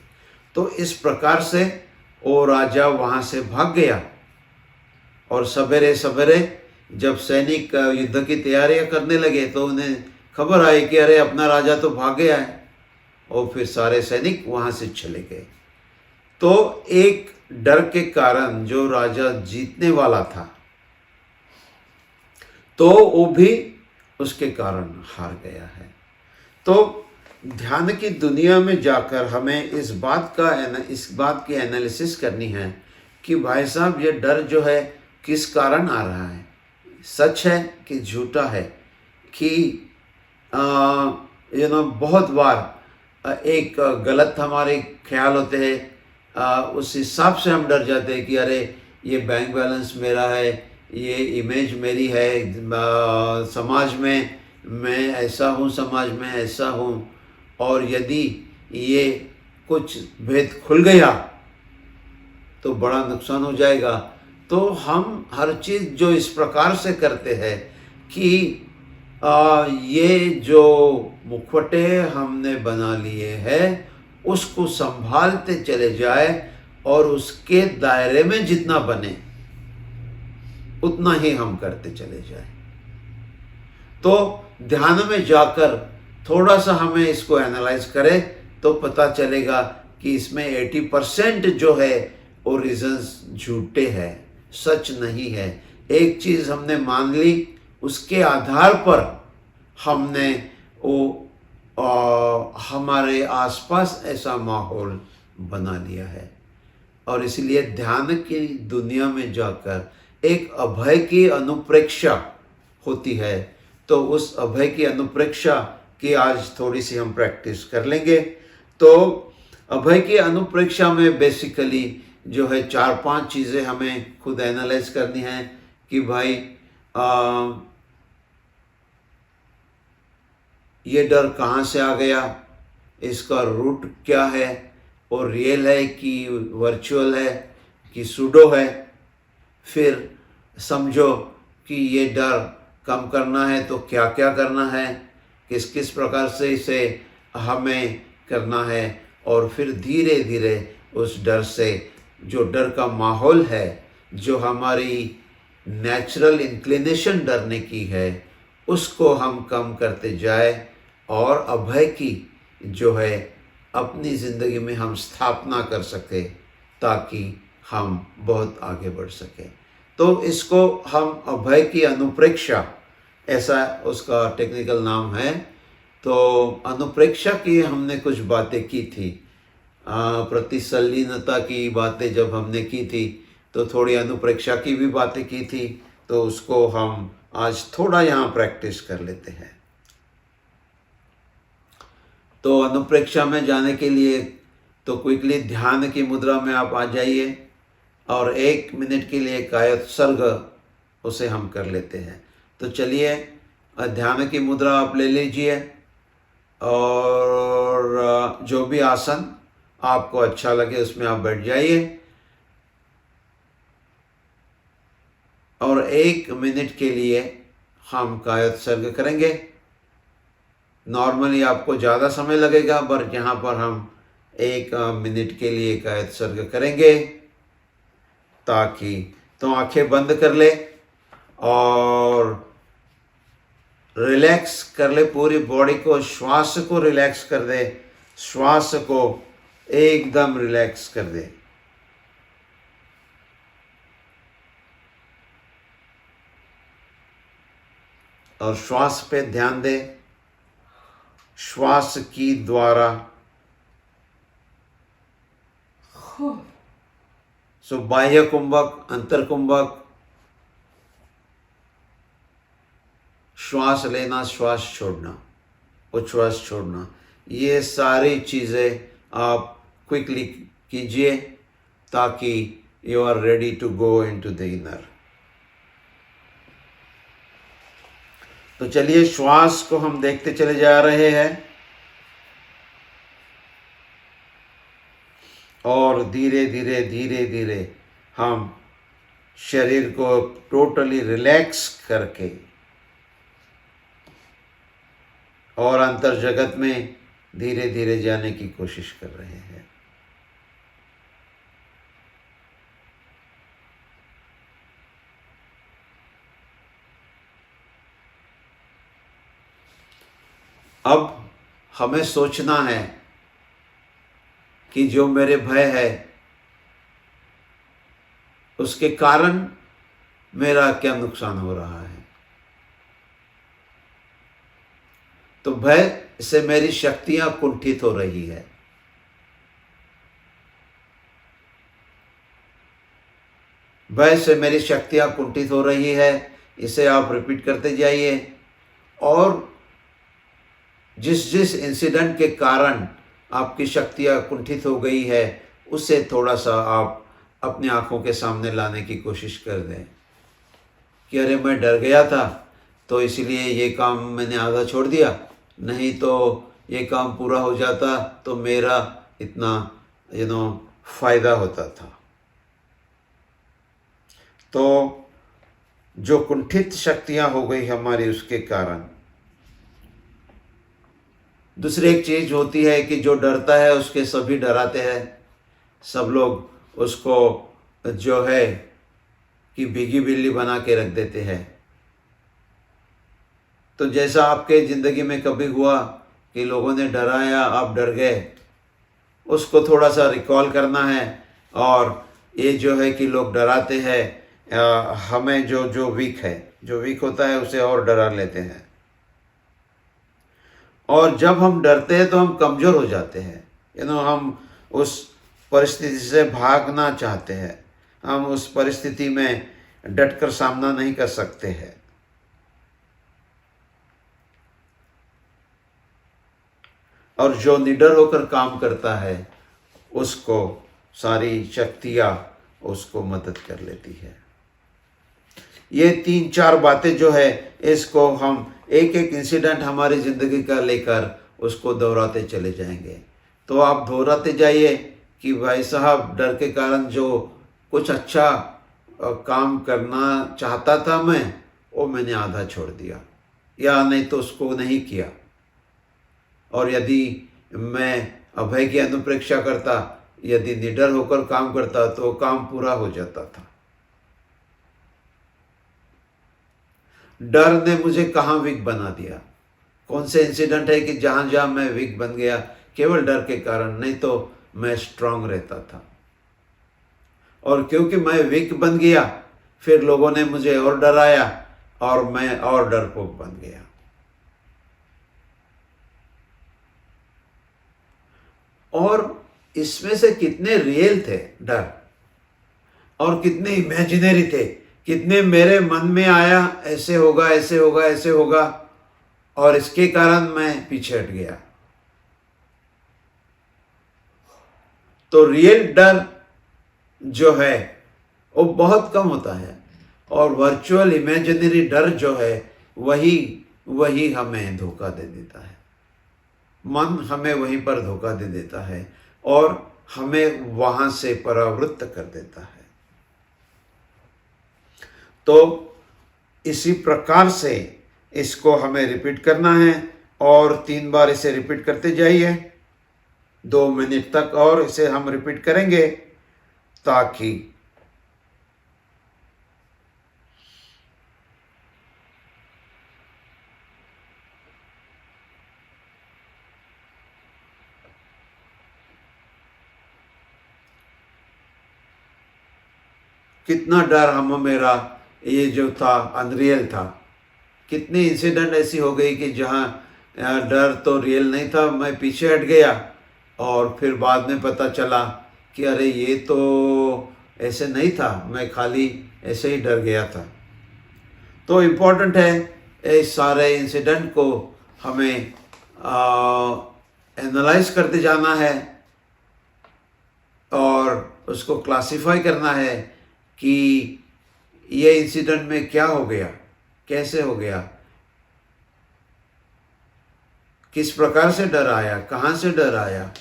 तो इस प्रकार से वो राजा वहाँ से भाग गया। और सवेरे सवेरे जब सैनिक युद्ध की तैयारियां करने लगे, तो उन्हें खबर आई कि अरे अपना राजा तो भाग गया है। और फिर सारे सैनिक वहाँ से चले गए। तो एक डर के कारण जो राजा जीतने वाला था, तो वो भी उसके कारण हार गया है। तो ध्यान की दुनिया में जाकर हमें इस बात की एनालिसिस करनी है कि भाई साहब ये डर जो है किस कारण आ रहा है, सच है कि झूठा है, कि बहुत बार एक गलत हमारे ख्याल होते हैं, उस हिसाब से हम डर जाते हैं कि अरे ये बैंक बैलेंस मेरा है, ये इमेज मेरी है, समाज में मैं ऐसा हूँ, समाज में ऐसा हूँ, और यदि ये कुछ भेद खुल गया तो बड़ा नुकसान हो जाएगा। तो हम हर चीज़ जो इस प्रकार से करते हैं कि ये जो मुखौटे हमने बना लिए हैं उसको संभालते चले जाए और उसके दायरे में जितना बने उतना ही हम करते चले जाए। तो ध्यान में जाकर थोड़ा सा हमें इसको एनालाइज करें तो पता चलेगा कि इसमें 80% जो है वो रीजंस झूठे हैं, सच नहीं है। एक चीज़ हमने मान ली, उसके आधार पर हमने वो हमारे आसपास ऐसा माहौल बना लिया है। और इसलिए ध्यान की दुनिया में जाकर एक अभय की अनुप्रेक्षा होती है। तो उस अभय की अनुप्रेक्षा की आज थोड़ी सी हम प्रैक्टिस कर लेंगे। तो अभय की अनुप्रेक्षा में बेसिकली जो है 4-5 चीज़ें हमें खुद एनालाइज करनी है कि भाई ये डर कहाँ से आ गया, इसका रूट क्या है, और रियल है कि वर्चुअल है कि सूडो है। फिर समझो कि ये डर कम करना है तो क्या क्या करना है, किस किस प्रकार से इसे हमें करना है, और फिर धीरे धीरे उस डर से, जो डर का माहौल है, जो हमारी नेचुरल इंक्लिनेशन डरने की है, उसको हम कम करते जाए और अभय की जो है अपनी ज़िंदगी में हम स्थापना कर सके ताकि हम बहुत आगे बढ़ सकें। तो इसको हम अभय की अनुप्रेक्षा, ऐसा उसका टेक्निकल नाम है। तो अनुप्रेक्षा की हमने कुछ बातें की थी, प्रतिसल्लीनता की बातें जब हमने की थी तो थोड़ी अनुप्रेक्षा की भी बातें की थी। तो उसको हम आज थोड़ा यहाँ प्रैक्टिस कर लेते हैं। तो अनुप्रेक्षा में जाने के लिए तो क्विकली ध्यान की मुद्रा में आप आ जाइए और 1 मिनट के लिए कायोत्सर्ग उसे हम कर लेते हैं। तो चलिए ध्यान की मुद्रा आप ले लीजिए और जो भी आसन आपको अच्छा लगे उसमें आप बैठ जाइए और 1 मिनट के लिए हम कायोत्सर्ग करेंगे। नॉर्मली आपको ज़्यादा समय लगेगा, पर यहाँ पर हम 1 मिनट के लिए कायोत्सर्ग करेंगे। ताकि तो आंखें बंद कर ले और रिलैक्स कर ले पूरी बॉडी को, श्वास को रिलैक्स कर दे, श्वास को एकदम रिलैक्स कर दे। और श्वास पे ध्यान दे, श्वास की द्वारा बाह्य कुंभक, अंतर कुंभक, श्वास लेना, श्वास छोड़ना, उच्छ्वास छोड़ना, ये सारी चीज़ें आप क्विकली कीजिए ताकि you are ready to go into the inner. तो चलिए श्वास को हम देखते चले जा रहे हैं और धीरे धीरे धीरे धीरे हम शरीर को टोटली रिलैक्स करके और अंतर जगत में धीरे धीरे जाने की कोशिश कर रहे हैं। अब हमें सोचना है कि जो मेरे भय है उसके कारण मेरा क्या नुकसान हो रहा है। तो भय से मेरी शक्तियां कुंठित हो रही है। भय से मेरी शक्तियां कुंठित हो रही है, इसे आप रिपीट करते जाइए। और जिस जिस इंसिडेंट के कारण आपकी शक्तियां कुंठित हो गई है उसे थोड़ा सा आप अपनी आंखों के सामने लाने की कोशिश कर दें। कि अरे मैं डर गया था तो इसलिए ये काम मैंने आधा छोड़ दिया, नहीं तो ये काम पूरा हो जाता तो मेरा इतना फ़ायदा होता था। तो जो कुंठित शक्तियाँ हो गई हमारी उसके कारण। दूसरी एक चीज़ होती है कि जो डरता है उसके सभी डराते हैं, सब लोग उसको जो है कि भीगी बिल्ली बना के रख देते हैं। तो जैसा आपके ज़िंदगी में कभी हुआ कि लोगों ने डराया, आप डर गए, उसको थोड़ा सा रिकॉल करना है। और ये जो है कि लोग डराते हैं हमें, जो वीक है, जो वीक होता है उसे और डरा लेते हैं। और जब हम डरते हैं तो हम कमज़ोर हो जाते हैं। हम उस परिस्थिति से भागना चाहते हैं, हम उस परिस्थिति में डटकर सामना नहीं कर सकते हैं। और जो निडर होकर काम करता है उसको सारी शक्तियाँ उसको मदद कर लेती है। ये 3-4 बातें जो है इसको हम एक एक इंसिडेंट हमारी ज़िंदगी का लेकर उसको दोहराते चले जाएंगे। तो आप दोहराते जाइए कि भाई साहब डर के कारण जो कुछ अच्छा काम करना चाहता था मैं, वो मैंने आधा छोड़ दिया या नहीं तो उसको नहीं किया। और यदि मैं अभय की अनुप्रेक्षा करता, यदि निडर होकर काम करता तो काम पूरा हो जाता था। डर ने मुझे कहाँ वीक बना दिया? कौन से इंसिडेंट है कि जहाँ जहाँ मैं वीक बन गया केवल डर के कारण, नहीं तो मैं स्ट्रांग रहता था। और क्योंकि मैं वीक बन गया फिर लोगों ने मुझे और डराया और मैं और डरपोक बन गया। और इसमें से कितने रियल थे डर और कितने इमेजिनरी थे, कितने मेरे मन में आया ऐसे होगा ऐसे होगा ऐसे होगा, और इसके कारण मैं पीछे हट गया। तो रियल डर जो है वो बहुत कम होता है और वर्चुअल इमेजिनरी डर जो है वही हमें धोखा दे देता है। मन हमें वहीं पर धोखा दे देता है और हमें वहां से परावृत्त कर देता है। तो इसी प्रकार से इसको हमें रिपीट करना है और 3 बार इसे रिपीट करते जाइए। 2 मिनट तक और इसे हम रिपीट करेंगे ताकि कितना डर मेरा ये जो था अनरियल था। कितनी इंसिडेंट ऐसी हो गई कि जहाँ डर तो रियल नहीं था, मैं पीछे हट गया और फिर बाद में पता चला कि अरे ये तो ऐसे नहीं था, मैं खाली ऐसे ही डर गया था। तो इम्पोर्टेंट है इस सारे इंसिडेंट को हमें एनालाइज करते जाना है और उसको क्लासिफाई करना है कि ये इंसिडेंट में क्या हो गया, कैसे हो गया, किस प्रकार से डर आया, कहाँ से डर आया,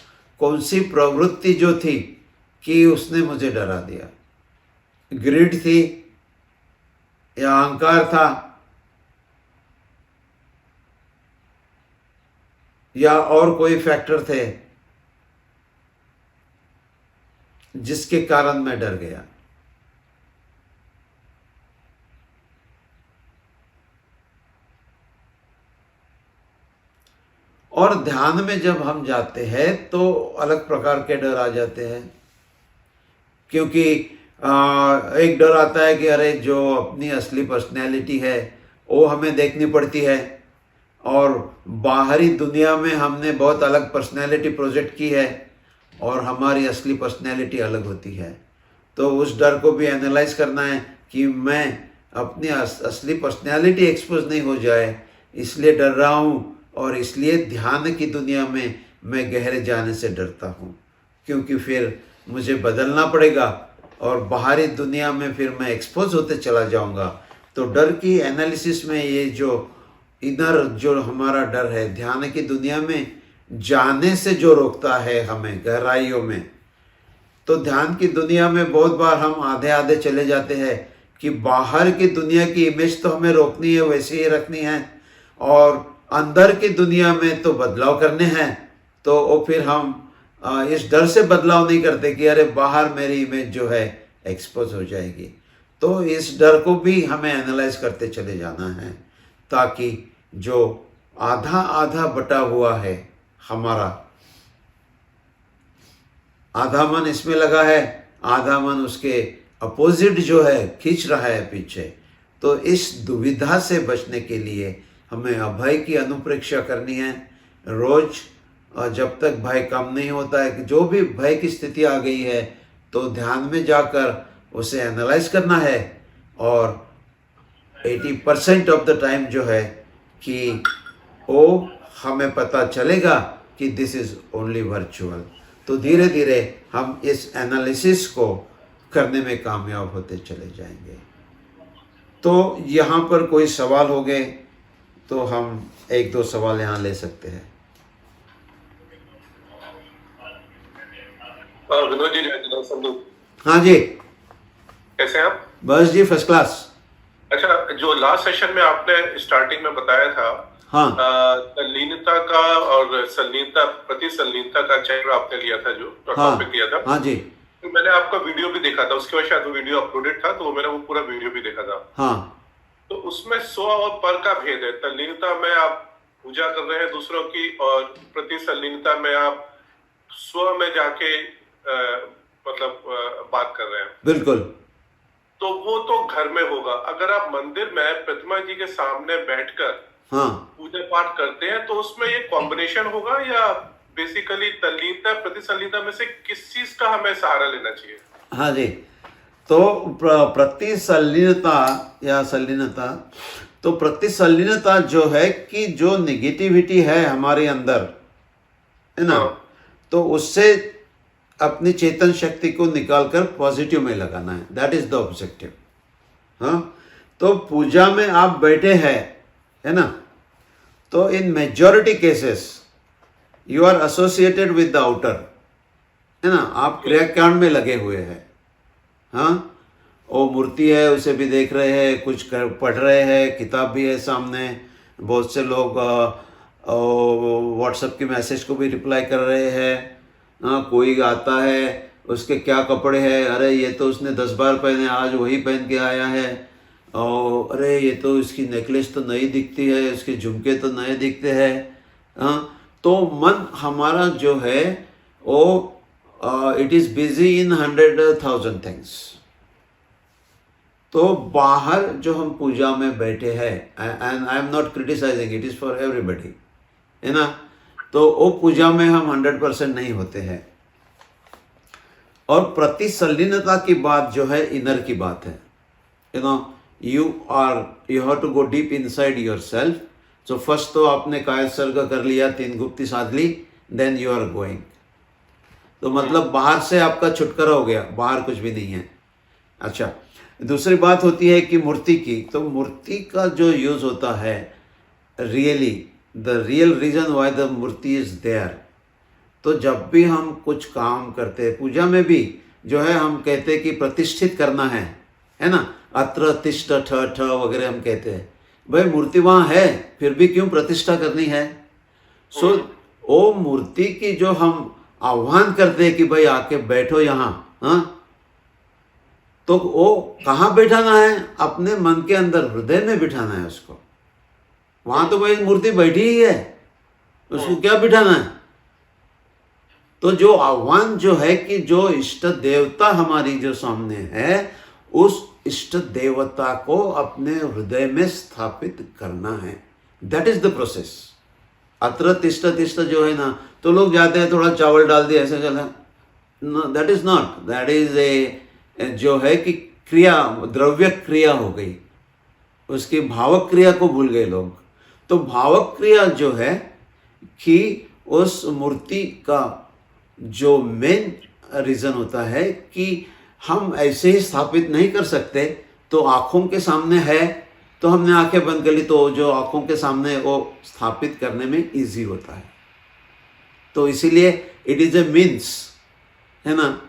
कौन सी प्रवृत्ति जो थी कि उसने मुझे डरा दिया। ग्रीड थी या अहंकार था या और कोई फैक्टर थे जिसके कारण मैं डर गया। और ध्यान में जब हम जाते हैं तो अलग प्रकार के डर आ जाते हैं, क्योंकि एक डर आता है कि अरे जो अपनी असली पर्सनैलिटी है वो हमें देखनी पड़ती है और बाहरी दुनिया में हमने बहुत अलग पर्सनैलिटी प्रोजेक्ट की है और हमारी असली पर्सनैलिटी अलग होती है। तो उस डर को भी एनालाइज करना है कि मैं अपनी असली पर्सनैलिटी एक्सपोज नहीं हो जाए इसलिए डर रहा हूँ, और इसलिए ध्यान की दुनिया में मैं गहरे जाने से डरता हूँ, क्योंकि फिर मुझे बदलना पड़ेगा और बाहरी दुनिया में फिर मैं एक्सपोज होते चला जाऊँगा तो डर की एनालिसिस में ये जो इधर जो हमारा डर है, ध्यान की दुनिया में जाने से जो रोकता है हमें गहराइयों में, तो ध्यान की दुनिया में बहुत बार हम आधे आधे चले जाते हैं कि बाहर की दुनिया की इमेज तो हमें रोकनी है, वैसे ही रखनी है, और अंदर की दुनिया में तो बदलाव करने हैं। तो वो फिर हम इस डर से बदलाव नहीं करते कि अरे बाहर मेरी इमेज जो है एक्सपोज हो जाएगी। तो इस डर को भी हमें एनालाइज करते चले जाना है, ताकि जो आधा आधा बटा हुआ है हमारा, आधा मन इसमें लगा है, आधा मन उसके अपोजिट जो है खींच रहा है पीछे, तो इस दुविधा से बचने के लिए हमें अभय की अनुप्रेक्षा करनी है रोज। जब तक भय कम नहीं होता है कि जो भी भय की स्थिति आ गई है, तो ध्यान में जाकर उसे एनालाइज करना है, और 80% ऑफ द टाइम जो है कि वो हमें पता चलेगा कि दिस इज़ ओनली वर्चुअल। तो धीरे धीरे हम इस एनालिसिस को करने में कामयाब होते चले जाएंगे। तो यहाँ पर कोई सवाल हो गए तो हम एक दो सवाल यहाँ ले सकते हैं। विनोद जी, संधू। हाँ जी, कैसे हैं आप? बस जी, फर्स्ट क्लास। अच्छा, जो लास्ट सेशन में आपने स्टार्टिंग में बताया था, हाँ, तल्लीनता का और संलीनता, प्रति संलीनता का चैप्टर आपने लिया था, जो टॉपिक लिया था। हाँ जी, तो मैंने आपका वीडियो भी देखा था, उसके बाद शायद वो वीडियो अपलोडेड था, तो मैंने वो पूरा वीडियो भी देखा था। हाँ, तो उसमें स्व और पर का भेद है। तल्लीनता में आप पूजा कर रहे हैं दूसरों की, और प्रति संलीनता में आप स्व में जाके बात कर रहे हैं। बिल्कुल। तो वो तो घर में होगा। अगर आप मंदिर में प्रतिमा जी के सामने बैठकर हाँ, पूजा पाठ करते हैं, तो उसमें ये कॉम्बिनेशन होगा, या बेसिकली तल्लीनता प्रति संलीनता में से किस चीज का हमें सहारा लेना चाहिए? हाँ जी, तो प्रति संलीनता या संलीनता, तो प्रति संलीनता जो है कि जो निगेटिविटी है हमारे अंदर, है ना, तो उससे अपनी चेतन शक्ति को निकालकर पॉजिटिव में लगाना है। That is the objective. हाँ, तो पूजा में आप बैठे हैं, है ना, तो in majority cases you are associated with the outer, है ना, आप क्रियाकांड में लगे हुए हैं। हाँ, वो मूर्ति है उसे भी देख रहे हैं, कुछ पढ़ रहे हैं, किताब भी है सामने, बहुत से लोग व्हाट्सएप के मैसेज को भी रिप्लाई कर रहे हैं। कोई आता है, उसके क्या कपड़े हैं, अरे ये तो उसने 10 बार पहने, आज वही पहन के आया है, और अरे ये तो इसकी नेकलेस तो नई दिखती है, इसके झुमके तो नए दिखते हैं। तो मन हमारा जो है वो it is busy in 100,000 things. तो बाहर जो हम पूजा में बैठे हैं, and I am not criticising, it is for everybody, है ना, तो वो पूजा में हम 100% नहीं होते हैं। और प्रति संलीनता की बात जो है इनर की बात है, you know, you have to go deep inside yourself. So first तो आपने कायसर्ग कर लिया, 3 गुप्ती साध ली, देन यू आर गोइंग। तो मतलब बाहर से आपका छुटकारा हो गया, बाहर कुछ भी नहीं है। अच्छा, दूसरी बात होती है कि मूर्ति की, तो मूर्ति का जो यूज़ होता है, really the real reason why the मूर्ति इज़ देयर, तो जब भी हम कुछ काम करते हैं पूजा में भी जो है, हम कहते हैं कि प्रतिष्ठित करना है ना, अत्र तिष्ठ ठ ठ वगैरह हम कहते हैं। भाई मूर्ति वहाँ है, फिर भी क्यों प्रतिष्ठा करनी है? सो वो मूर्ति की जो हम आह्वान करते हैं कि भाई आके बैठो यहाँ, हाँ, तो वो कहाँ बैठाना है? अपने मन के अंदर, हृदय में बिठाना है उसको। वहाँ तो भाई मूर्ति बैठी ही है, उसको क्या बिठाना है? तो जो आह्वान जो है कि जो इष्ट देवता हमारी जो सामने है, उस इष्ट देवता को अपने हृदय में स्थापित करना है। That is the process. अत्र तिष्ठ तिष्ठ जो है ना, तो लोग जाते हैं थोड़ा चावल डाल दिया ऐसे चला, no, that is not, that is a जो है कि क्रिया, द्रव्य क्रिया हो गई, उसकी भावक क्रिया को भूल गए लोग। तो भावक क्रिया जो है कि उस मूर्ति का जो मेन रीज़न होता है कि हम ऐसे ही स्थापित नहीं कर सकते, तो आँखों के सामने है तो हमने आंखें बंद कर ली, तो जो आँखों के सामने वो स्थापित करने में ईजी होता है। तो इसीलिए इट इज़ ए मीन्स, है ना,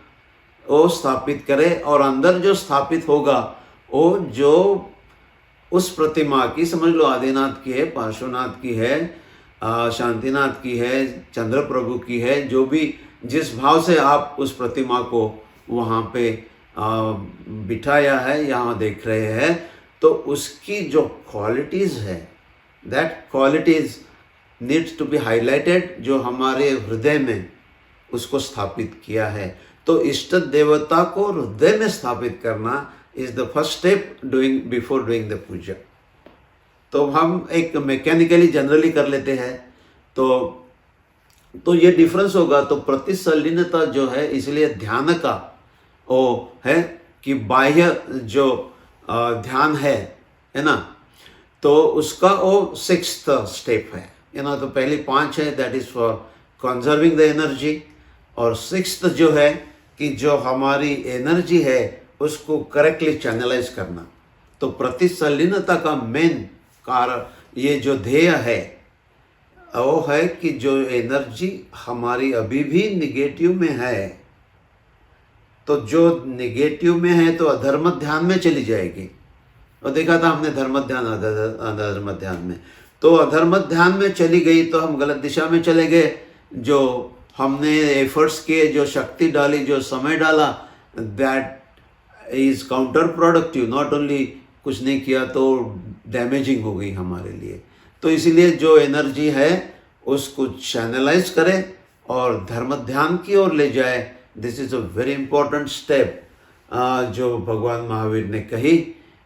वो स्थापित करे। और अंदर जो स्थापित होगा वो जो उस प्रतिमा की, समझ लो आदिनाथ की है, पार्श्वनाथ की है, शांतिनाथ की है, चंद्र प्रभु की है, जो भी जिस भाव से आप उस प्रतिमा को वहाँ पे बिठाया है, यहाँ देख रहे हैं, तो उसकी जो क्वालिटीज़ है, that qualities needs to be highlighted, जो हमारे हृदय में उसको स्थापित किया है। तो इष्ट देवता को हृदय में स्थापित करना is the first step before doing the puja. तो हम एक मैकेनिकली जनरली कर लेते हैं, तो ये डिफरेंस होगा। तो प्रतिसल्लीनता जो है, इसलिए ध्यान का वो है कि बाह्य जो ध्यान है ना, तो उसका वो 6th स्टेप है ना। तो पहली 5 है, that is for conserving the energy, और 6th जो है कि जो हमारी एनर्जी है उसको करेक्टली चैनलाइज करना। तो प्रतिसल्लीनता का मेन कारण, ये जो ध्येय है वो है कि जो एनर्जी हमारी अभी भी निगेटिव में है, तो जो निगेटिव में है तो अधर्म ध्यान में चली जाएगी। और देखा था हमने धर्म ध्यान, अधर्म ध्यान में, तो अधर्म ध्यान में चली गई तो हम गलत दिशा में चले गए। जो हमने एफर्ट्स किए, जो शक्ति डाली, जो समय डाला, that is counter productive. Not only कुछ नहीं किया तो डैमेजिंग हो गई हमारे लिए। तो इसीलिए जो एनर्जी है उसको चैनलाइज करें और धर्म ध्यान की ओर ले जाए। This is a very important step जो भगवान महावीर ने कही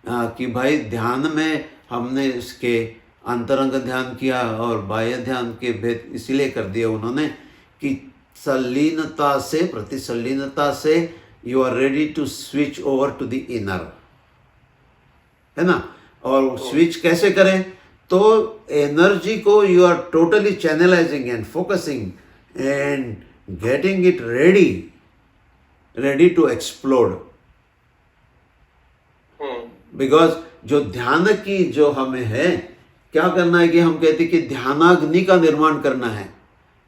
कि भाई ध्यान में हमने इसके अंतरंग ध्यान किया और बाह्य ध्यान के भेद इसीलिए कर दिए उन्होंने कि सल्लीनता से, प्रतिसल्लीनता से you are ready to switch over to the inner, है ना। और स्विच कैसे करें, तो एनर्जी को you are totally channelising and focusing and getting it ready to explode. Because जो ध्यान की जो हमें है, क्या करना है कि हम कहते हैं कि ध्यानाग्नि का निर्माण करना है।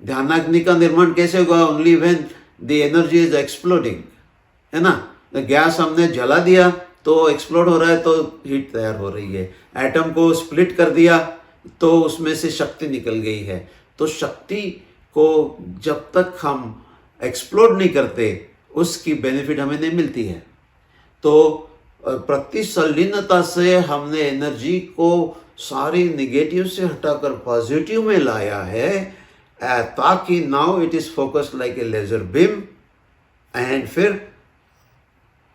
ध्यानाग्नि का निर्माण कैसे होगा, only when the energy is exploding, है ना। गैस हमने जला दिया तो एक्सप्लोड हो रहा है, तो हीट तैयार हो रही है। एटम को स्प्लिट कर दिया तो उसमें से शक्ति निकल गई है। तो शक्ति को जब तक हम एक्सप्लोड नहीं करते उसकी बेनिफिट हमें नहीं मिलती है। तो प्रतिसल्लीनता से हमने एनर्जी को सारी निगेटिव से हटाकर पॉजिटिव में लाया है, ताकि now it is focused like a laser beam. And फिर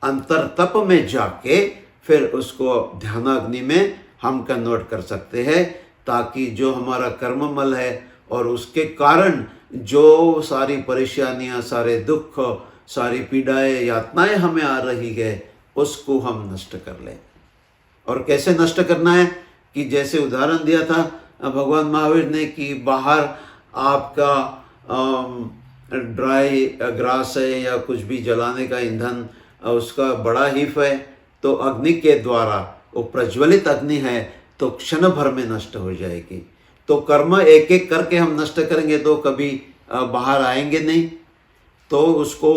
अंतर तप में जाके फिर उसको ध्यानाग्नि में हम कन्वर्ट कर सकते हैं, ताकि जो हमारा कर्ममल है और उसके कारण जो सारी परेशानियां, सारे दुख, सारी पीड़ाएं, यातनाएं हमें आ रही है, उसको हम नष्ट कर लें। और कैसे नष्ट करना है कि जैसे उदाहरण दिया था भगवान महावीर ने कि बाहर आपका ड्राई ग्रास है या कुछ भी जलाने का ईंधन, उसका बड़ा हीफ है, तो अग्नि के द्वारा वो प्रज्वलित अग्नि है तो क्षण भर में नष्ट हो जाएगी। तो कर्म एक एक करके हम नष्ट करेंगे तो कभी बाहर आएंगे नहीं, तो उसको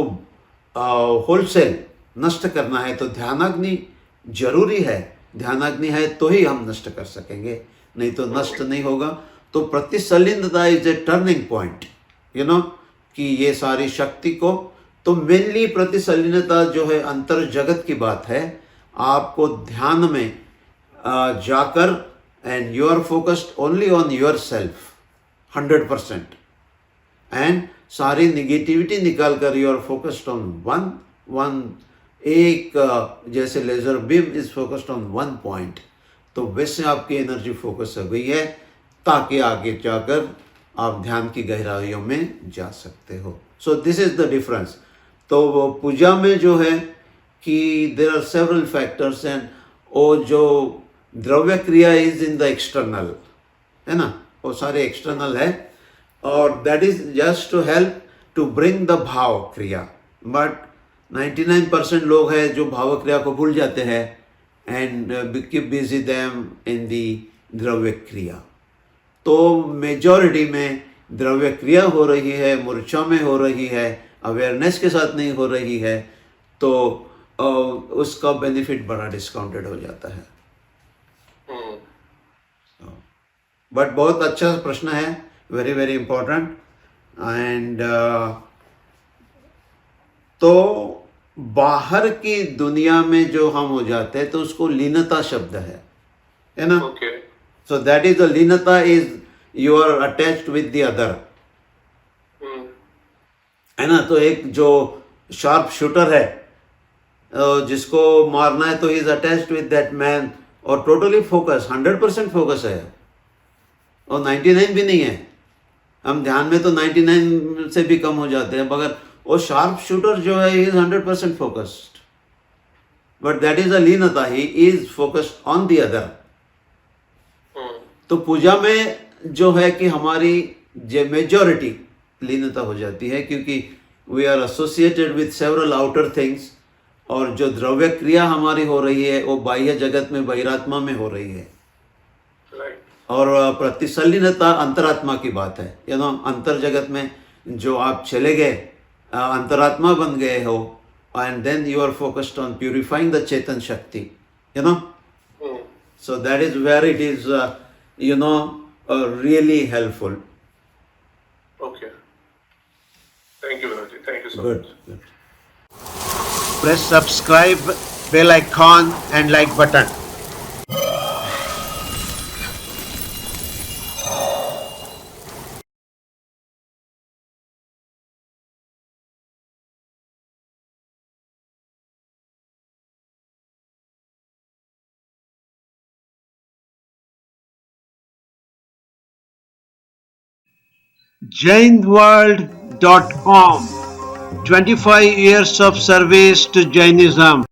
होलसेल नष्ट करना है। तो ध्यानाग्नि जरूरी है, ध्यानाग्नि है तो ही हम नष्ट कर सकेंगे, नहीं तो नष्ट नहीं होगा। तो प्रतिसल्लीनता is a turning point, you know, कि ये सारी शक्ति को, तो मेनली प्रतिसल्लीनता जो है अंतर जगत की बात है। आपको ध्यान में जाकर and you are focused only on yourself 100%, and सारी निगेटिविटी निकाल कर you are focused on one एक, जैसे laser beam is focused on one point. तो वैसे आपकी एनर्जी फोकस हो गई है, ताकि आगे जाकर आप ध्यान की गहराइयों में जा सकते हो। So this is the difference. तो वो पूजा में जो है कि there are several factors, and वो जो द्रव्य क्रिया इज इन द एक्सटर्नल, है ना, वो सारे एक्सटर्नल है, और that is just to help to bring the भाव क्रिया। बट 99% लोग हैं जो भाव क्रिया को भूल जाते हैं, and keep busy them in the द्रव्य क्रिया. तो मेजॉरिटी में द्रव्य क्रिया हो रही है, मूर्छा में हो रही है, अवेयरनेस के साथ नहीं हो रही है, तो उसका बेनिफिट बड़ा डिस्काउंटेड हो जाता है. बट बहुत अच्छा प्रश्न है, वेरी वेरी इम्पोर्टेंट. एंड तो बाहर की दुनिया में जो हम हो जाते हैं तो उसको लीनता शब्द है ना. सो दैट इज द लीनता is you are attached with the other, है ना. तो एक जो शार्प शूटर है, जिसको मारना है तो he is attached with that man और टोटली फोकस, 100% फोकस है और 99 भी नहीं है. हम ध्यान में तो 99 से भी कम हो जाते हैं, मगर वो शार्प शूटर जो है is 100% focused. But that is a लीनता, he is focused on the other. तो पूजा में जो है कि हमारी मेजॉरिटी लीनता हो जाती है, क्योंकि we are associated with several outer things, और जो द्रव्य क्रिया हमारी हो रही है वो बाह्य जगत में, बहिरात्मा में हो रही है. और प्रतिसलीनता अंतरात्मा की बात है. अंतर जगत में जो आप चले गए, अंतरात्मा बन गए हो, and then you are focused on purifying the चेतन शक्ति, so that is where it is really helpful. Okay, thank you Vinodji, thank you so Good. much. Press subscribe, bell icon and like button. jainworld.com 25 years of service to Jainism.